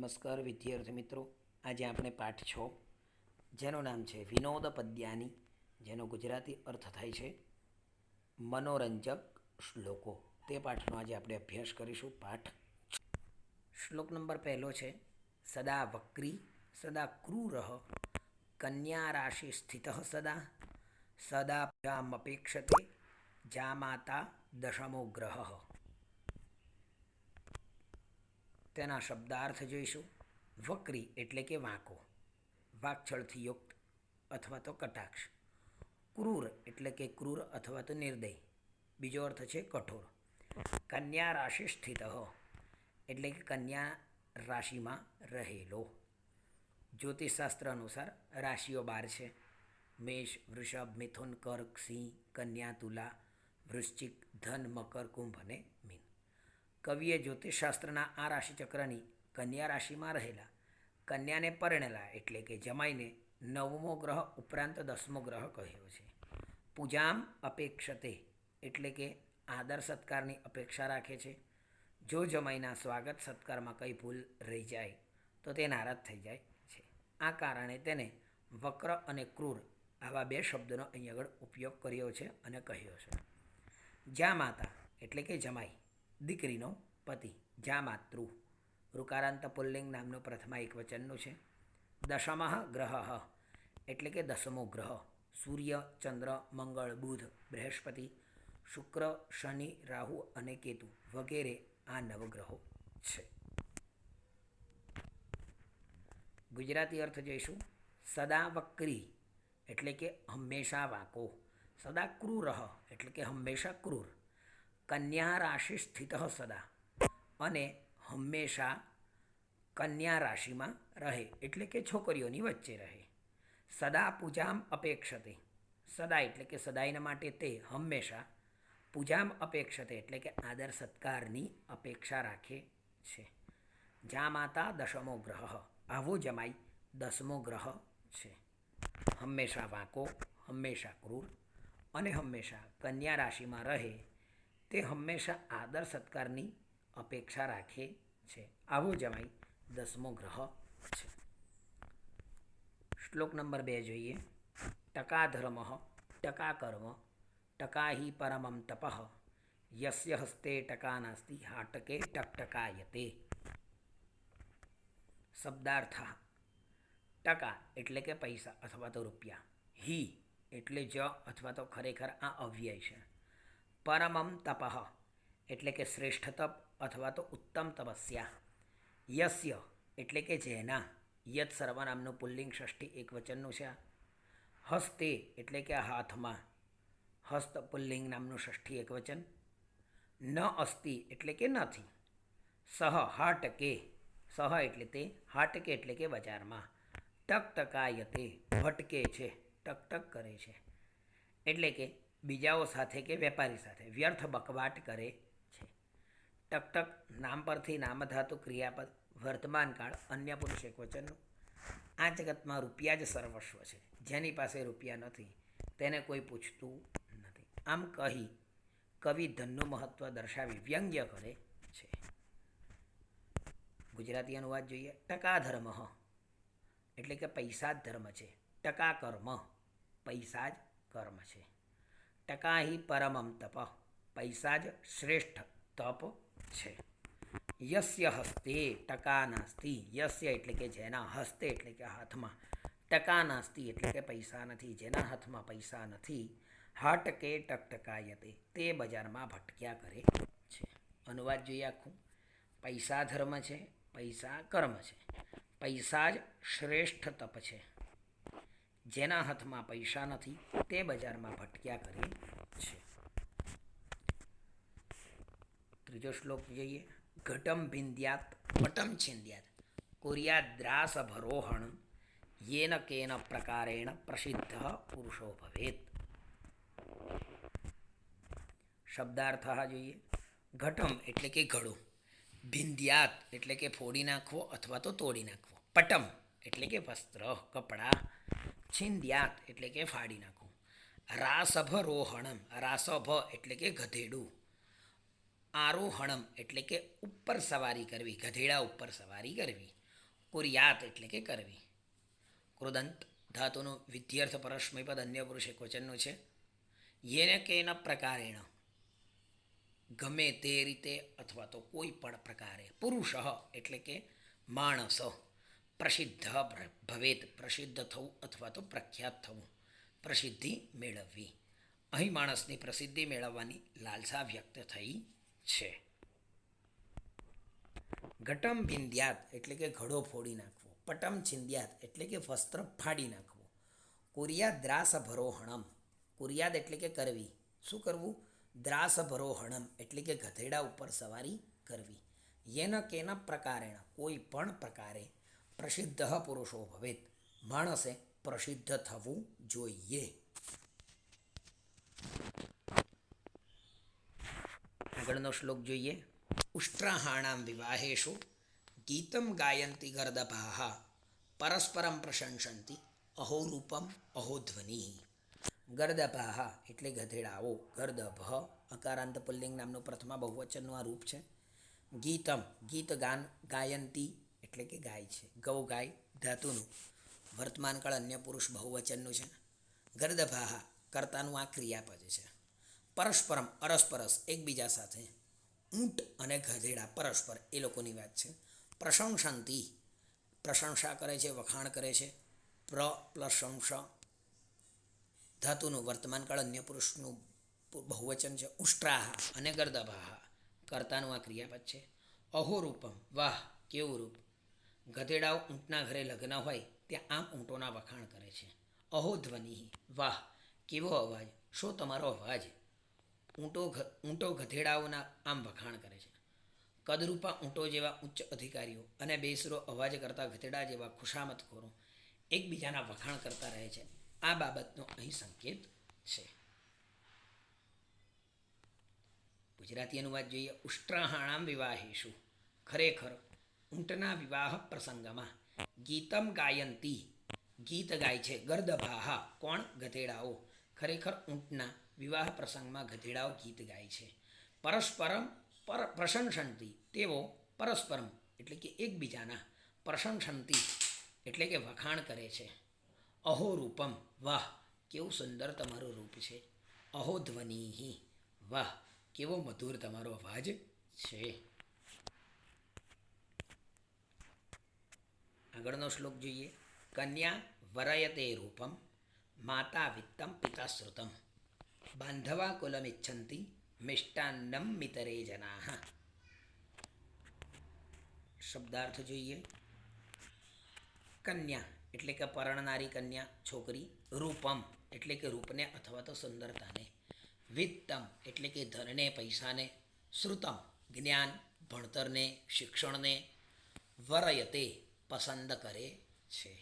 નમસ્કાર વિદ્યાર્થી મિત્રો. આજે આપણે પાઠ 6 જેનું નામ છે વિનોદ પદ્યાની, જેનો ગુજરાતી અર્થ થાય છે મનોરંજક શ્લોકો. તે પાઠનો આજે આપણે અભ્યાસ કરીશું. પાઠ શ્લોક નંબર 1 છે સદા વક્રી સદા ક્રૂર કન્યા રાશિ સ્થિત સદા સદા અપેક્ષતે જામાતા દશમો ગ્રહ. તેના શબ્દાર્થ જોઈશું. વક્રી એટલે કે વાંકો, વાકછળથી યુક્ત અથવા તો કટાક્ષ. ક્રૂર એટલે કે ક્રૂર અથવા તો નિર્દય. બીજો અર્થ છે કઠોર. કન્યા રાશિ સ્થિત એટલે કે કન્યા રાશિમાં રહેલો. જ્યોતિષશાસ્ત્ર અનુસાર રાશિઓ 12 છે: મેષ, વૃષભ, મિથુન, કર્ક, સિંહ, કન્યા, તુલા, વૃશ્ચિક, ધન, મકર, કુંભ અને મીન. કવિએ જ્યોતિષશાસ્ત્રના આ રાશિચક્રની કન્યા રાશિમાં રહેલા કન્યાને પરણેલા એટલે કે જમાઈને 9મો ગ્રહ ઉપરાંત 10મો ગ્રહ કહ્યો છે. પૂજામ અપેક્ષતે એટલે કે આદર સત્કારની અપેક્ષા રાખે છે. જો જમાઈના સ્વાગત સત્કારમાં કંઈ ભૂલ રહી જાય તો તે નારાજ થઈ જાય છે. આ કારણે તેને વક્ર અને ક્રૂર આવા 2 શબ્દોનો અહીં આગળ ઉપયોગ કર્યો છે અને કહ્યો છે. જ્યાં માતા એટલે કે જમાઈ, દીકરીનો પતિ. જ્યાં માતૃ ઋકારાંત પુલ્લિંગ નામનું પ્રથમા એક વચનનું છે. દશમઃ ગ્રહ એટલે કે 10મો ગ્રહ. સૂર્ય, ચંદ્ર, મંગળ, બુધ, બૃહસ્પતિ, શુક્ર, શનિ, રાહુ અને કેતુ વગેરે આ નવગ્રહો છે. ગુજરાતી અર્થ જોઈશું. સદા વક્રી એટલે કે હંમેશા વાંકો. સદા ક્રૂર એટલે કે હંમેશા ક્રૂર. કન્યા રાશિ સ્થિત સદા અને હંમેશા કન્યા રાશિમાં રહે એટલે કે છોકરીઓની વચ્ચે રહે. સદા પૂજામ અપેક્ષતે સદા એટલે કે સદાયના માટે તે હંમેશા. પૂજામ અપેક્ષતે એટલે કે આદર સત્કારની અપેક્ષા રાખે છે. જ્યાં માતા 10મો ગ્રહ આવો જમાઈ 10મો ગ્રહ છે. હંમેશા વાંકો, હંમેશા ક્રૂર અને હંમેશા કન્યા રાશિમાં રહે તે હંમેશા આદર સત્કારની અપેક્ષા રાખે છે. આવો જમાઈ 10મો ગ્રહ છે. શ્લોક નંબર 2 જોઈએ. ટકા ધર્મ ટકા કર્મ ટકા હિ પરમમ તપઃ યસ્ય હસ્તે ટકા નાસ્તિ હાટકે ટકટકાયતે. શબ્દાર્થ. ટકા એટલે કે પૈસા અથવા તો રૂપિયા. હિ એટલે જ અથવા તો ખરેખર આ અવ્યય છે. પરમમ તપઃ એટલે કે શ્રેષ્ઠ તપ અથવા તો ઉત્તમ તપસ્યા. યસ્ય એટલે કે જેના. યત સર્વનામનું પુલ્લિંગ ષષ્ઠી એક વચનનું છે. હસ્તે એટલે કે હાથમાં. હસ્ત પુલ્લિંગ નામનું ષષ્ઠી એક વચન. ન અસ્તિ એટલે કે નથી. સહ હાટકે સહ એટલે તે, હાટકે એટલે કે બજારમાં. ટકટકાયતે ભટકે છે, ટકટક કરે છે એટલે કે બીજાઓ સાથે કે વેપારી સાથે વ્યર્થ બકવાટ કરે છે. ટકટક નામ પરથી નામધાતુ ક્રિયાપદ વર્તમાન કાળ અન્ય પુરુષ એક વચનનું. આ જગતમાં રૂપિયા જ સર્વસ્વ છે. જેની પાસે રૂપિયા નથી તેને કોઈ પૂછતું નથી. આમ કહી કવિ ધનનું મહત્વ દર્શાવી વ્યંગ્ય કરે છે. ગુજરાતી અનુવાદ જોઈએ. ટકા ધર્મ એટલે કે પૈસા જ ધર્મ છે. ટકા કર્મ પૈસા જ કર્મ છે. ટકા હિ પરમમ તપ પૈસા જ શ્રેષ્ઠ તપ છે. યસ્ય હસ્તે ટકા નાસ્તિ યસ્ય એટલે કે જેના, હસ્તે એટલે કે હાથમાં, ટકા નાસ્તિ એટલે કે પૈસા નથી, જેના હાથમાં પૈસા નથી. હાટકે ટકટકાયતે તે બજારમાં ભટક્યા કરે છે. અનુવાદ જોઈએ આખું. પૈસા ધર્મ છે, પૈસા કર્મ છે. પૈસા જ શ્રેષ્ઠ તપ છે. જેના હાથમાં પૈસા નથી તે બજારમાં ભટક્યા કરે છે. ત્રીજો શ્લોક જોઈએ. ઘટમ ભિંદ્યાત પટમ છિંદ્યાત કુર્યાદ્રાસભરોહણ યેન કેન પ્રકારેણ પ્રસિદ્ધ પુરુષો ભવેત. શબ્દાર્થ જોઈએ. ઘટમ એટલે કે ઘડો. ભિંદ્યાત એટલે કે ફોડી નાખવો અથવા તો તોડી નાખવો. પટમ એટલે કે વસ્ત્ર, કપડાં. છિંદ્યાત એટલે કે ફાડી નાખવું. રાસભરોહણમ રાસભ એટલે કે ગધેડું. આરોહણમ એટલે કે ઉપર સવારી કરવી, ગધેડા ઉપર સવારી કરવી. કુર્યાત એટલે કે કરવી. કૃદંત ધાતુનું વિધ્યર્થ પરસ્મૈપદ અન્ય પુરુષ એકવચનનું છે. યેન કેન પ્રકારેણ ગમે તે રીતે અથવા તો કોઈ પણ પ્રકારે પુરુષ એટલે કે માણસ પ્રસિદ્ધ ભવેત પ્રસિદ્ધ થવું અથવા તો પ્રખ્યાત થવું, પ્રસિદ્ધિ મેળવવી. અહીં માણસની પ્રસિદ્ધિ મેળવવાની લાલસા વ્યક્ત થઈ છે. ઘટમ બિંદ્યાત એટલે કે ઘડો ફોડી નાખવો. પટમ છિંદ્યાત એટલે કે વસ્ત્ર ફાડી નાખવું. કુર્યાદ દ્રાસ ભરોહણમ, કુર્યાદ એટલે કે કરવી. શું કરવું? દ્રાસ ભરોહણમ એટલે કે ગધેડા ઉપર સવારી કરવી. યેન કેન પ્રકારેણ કોઈ પણ પ્રકારે પ્રસિદ્ધ પુરુષો ભવેત માણસે પ્રસિદ્ધ થવું જોઈએ. આગળનો શ્લોક જોઈએ. ઉષ્ટ્રાહાણામ વિવાહેશુ ગીતમ ગાયંતી ગર્દભાઃ પરસ્પરમ પ્રશંસંતી અહોરૂપમ અહોધ્વનિ. ગર્દભાઃ એટલે ગધેડાઓ. ગર્દભ અકારાંત પુલ્લિંગ નામનું પ્રથમા બહુવચનનું આ રૂપ છે. ગીતમ ગીત ગાન, ગાયંતી એટલે કે ગાય છે. ગૌ ગાય ધાતુનું વર્તમાનકાળ અન્ય પુરુષ બહુવચનનું છે. ગર્દભાઃ કર્તાનું આ ક્રિયાપદ છે. પરસ્પરમ અરસપરસ એકબીજા સાથે. ઊંટ અને ગધેડા પરસ્પર એ લોકોની વાત છે. પ્રશંસંતી પ્રશંસા કરે છે, વખાણ કરે છે. પ્રશંસ ધાતુનું વર્તમાનકાળ અન્ય પુરુષનું બહુવચન છે. ઉષ્ટ્રાહ અને ગર્દભાહ કર્તાનું આ ક્રિયાપદ છે. અહોરૂપમ વાહ કેવું રૂપ. ગધેડાઓ ઊંટના ઘરે લગ્ન હોય ત્યાં આમ ઊંટોના વખાણ કરે છે. અહોધ્વનિ વાહ કેવો અવાજ, શો તમારો અવાજ. ઊંટો ગધેડાઓના આમ વખાણ કરે છે. કદરૂપા ઊંટો જેવા ઉચ્ચ અધિકારીઓ અને બેસરો અવાજ કરતા ગધેડા જેવા ખુશામતખોરો એકબીજાના વખાણ કરતા રહે છે. આ બાબતનો અહીં સંકેત છે. ગુજરાતી અનુવાદ જોઈએ. ઉષ્ટ્રાહાણામ વિવાહેશુ ખરેખર ઊંટના વિવાહ પ્રસંગમાં ગીતમ ગાયંતી ગીત ગાય છે. ગર્દભાહ કોણ? ગધેડાઓ. ખરેખર ઊંટના વિવાહ પ્રસંગમાં ગધેડાઓ ગીત ગાય છે. પરસ્પરમ પ્રશંસંતી તેઓ પરસ્પરમ એટલે કે એકબીજાના પ્રશંસંતી એટલે કે વખાણ કરે છે. અહોરૂપમ વાહ કેવું સુંદર તમારું રૂપ છે. અહોધ્વનિ વાહ કેવો મધુર તમારો અવાજ છે. આગળનો શ્લોક જોઈએ. કન્યા વરયતે રૂપમ માતા વિત્તમ પિતા શ્રુતમ બાંધવા કુલમિચ્છન્તિ મિષ્ટાન્નમ મિતરે જનાઃ. શબ્દાર્થ જોઈએ. કન્યા એટલે કે પરણનારી કન્યા છોકરી. રૂપમ એટલે કે રૂપને અથવા તો સુંદરતાને. વિત્તમ એટલે કે ધનને પૈસાને. શ્રુતમ જ્ઞાન ભણતરને શિક્ષણને. વરયતે પસંદ કરે છે.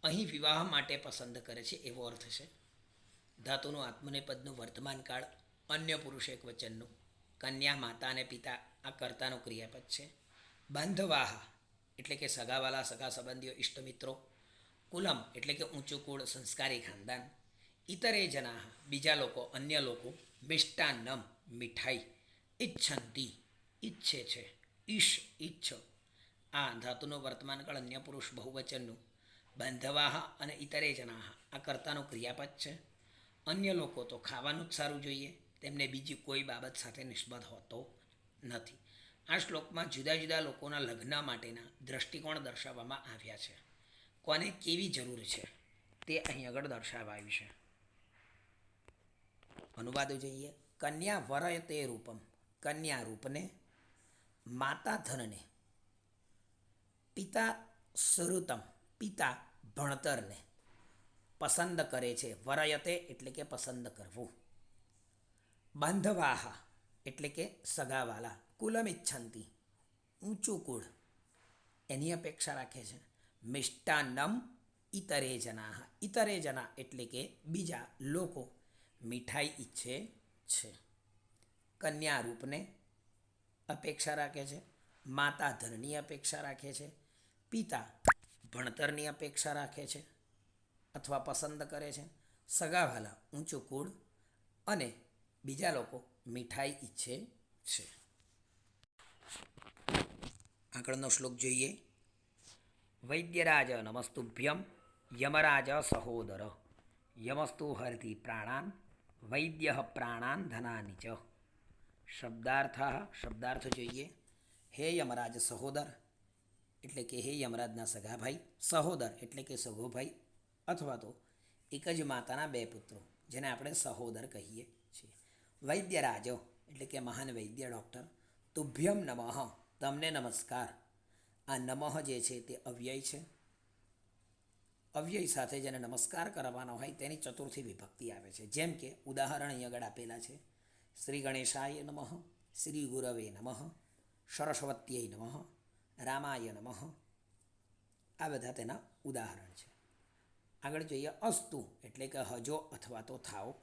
અહીં વિવાહ માટે પસંદ કરે છે એવો અર્થ છે. ધાતુનું આત્મનેપદનું વર્તમાનકાળ અન્ય પુરુષ એક વચનનું. કન્યા માતા અને પિતા આ કર્તાનું ક્રિયાપદ છે. બાંધવાહ એટલે કે સગાવાલા સગા સંબંધીઓ ઇષ્ટમિત્રો. કુલમ એટલે કે ઊંચું કુળ સંસ્કારી ખાનદાન. ઇતરે જના બીજા લોકો અન્ય લોકો. મિષ્ટાન્નમ મીઠાઈ. ઈચ્છંતી ઈચ્છે છે. ઈશ ઈચ્છ આ ધાતુનું વર્તમાનકાળ અન્ય પુરુષ બહુવચનનું. બાંધવાહ અને ઇતરે જનાહ આ કર્તાનું ક્રિયાપદ છે. અન્ય લોકો તો ખાવાનું જ સારું જોઈએ, તેમને બીજી કોઈ બાબત સાથે નિસ્બત હોતો નથી. આ શ્લોકમાં જુદા જુદા લોકોના લગ્ન માટેના દ્રષ્ટિકોણ દર્શાવવામાં આવ્યા છે. કોને કેવી જરૂર છે તે અહીં આગળ દર્શાવાયું છે. અનુવાદો જોઈએ. કન્યા વરયતે રૂપમ કન્યા રૂપને. માતા ધનને. પિતા શ્રુતમ પિતા ભણતરને પસંદ કરે છે. વરયતે એટલે કે પસંદ કરવું. બાંધવાહ એટલે કે સગાવાલા. કુલમિચ્છંતિ ઊંચું કુળ એની અપેક્ષા રાખે છે. મિષ્ટાન્નમ ઇતરે જનાહ ઇતરે જના એટલે કે બીજા લોકો મીઠાઈ ઈચ્છે છે. કન્યા રૂપને અપેક્ષા રાખે છે. માતા ધનની અપેક્ષા રાખે છે. પિતા ભણતરની અપેક્ષા રાખે છે અથવા પસંદ કરે છે. સગાવાલા ઊંચું કુળ અને બીજા લોકો મીઠાઈ ઈચ્છે છે. આગળનો શ્લોક જોઈએ. વૈદ્યરાજ નમસ્તુભ્યમ યમરાજ સહોદર યમસ્તુ હરતિ પ્રાણાન વૈદ્ય પ્રાણાન ધનાની ચ. શબ્દાર્થ જોઈએ. હે યમરાજ સહોદર એટલે કે હે યમરાજના સગાભાઈ, સહોદર એટલે કે સગોભાઈ, અથવા તો એક જ માતાના બે પુત્રો જેને આપણે સહોદર કહીએ છીએ. વૈદ્યરાજ એટલે કે મહાન વૈદ્ય ડૉક્ટર. તુભ્યમ નમઃ તમને નમસ્કાર. આ નમઃ જે છે તે અવ્યય છે. અવ્યય સાથે જેને નમસ્કાર કરવાનો હોય તેની ચતુર્થી વિભક્તિ આવે છે. જેમ કે ઉદાહરણ અહીં આગળ આપેલા છે. શ્રી ગણેશાય નમઃ, શ્રી ગુરવે નમઃ, સરસ્વત્યય નમઃ, રામાય નમઃ. આ બધા તેના ઉદાહરણ છે. આગળ જોઈએ અસ્તુ એટલે કે હજો અથવા તો થાઓ.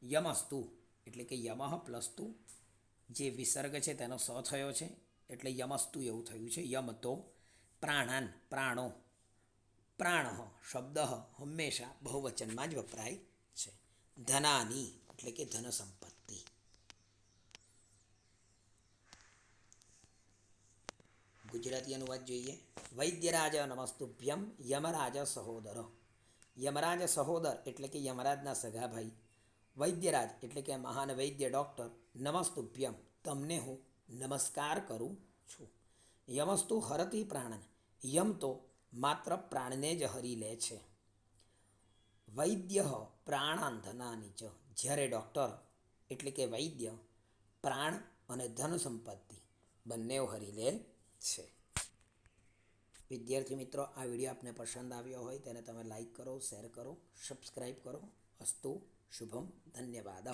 યમસ્તુ એટલે કે યમઃ પ્લસ તુ, જે વિસર્ગ છે તેનો સ થયો છે એટલે યમસ્તુ એવું થયું છે. યમ તો પ્રાણાન પ્રાણો. પ્રાણ શબ્દ હંમેશા બહુવચનમાં જ વપરાય છે. ધનાની એટલે કે ધન સંપત્તિ. ગુજરાતી અનુવાદ જોઈએ. વૈદ્યરાજ નમસ્તુભ્યમ યમરાજ સહોદર. યમરાજ સહોદર એટલે કે યમરાજના સગાભાઈ. વૈદ્યરાજ એટલે કે મહાન વૈદ્ય ડૉક્ટર. નમસ્તુભ્યમ તમને હું નમસ્કાર કરું છું. યમસ્તુ હરતી પ્રાણન. યમ તો માત્ર પ્રાણને જ હરી લે છે. વૈદ્ય પ્રાણાન ધનાની ચ. જ્યારે ડૉક્ટર એટલે કે વૈદ્ય પ્રાણ અને ધન સંપત્તિ બંને હરી લે છે. વિદ્યાર્થી મિત્રો, આ વિડીયો આપને પસંદ આવ્યો હોય તેને તમે લાઈક કરો, શેર કરો, સબસ્ક્રાઈબ કરો. અસ્તુ શુભમ. ધન્યવાદ.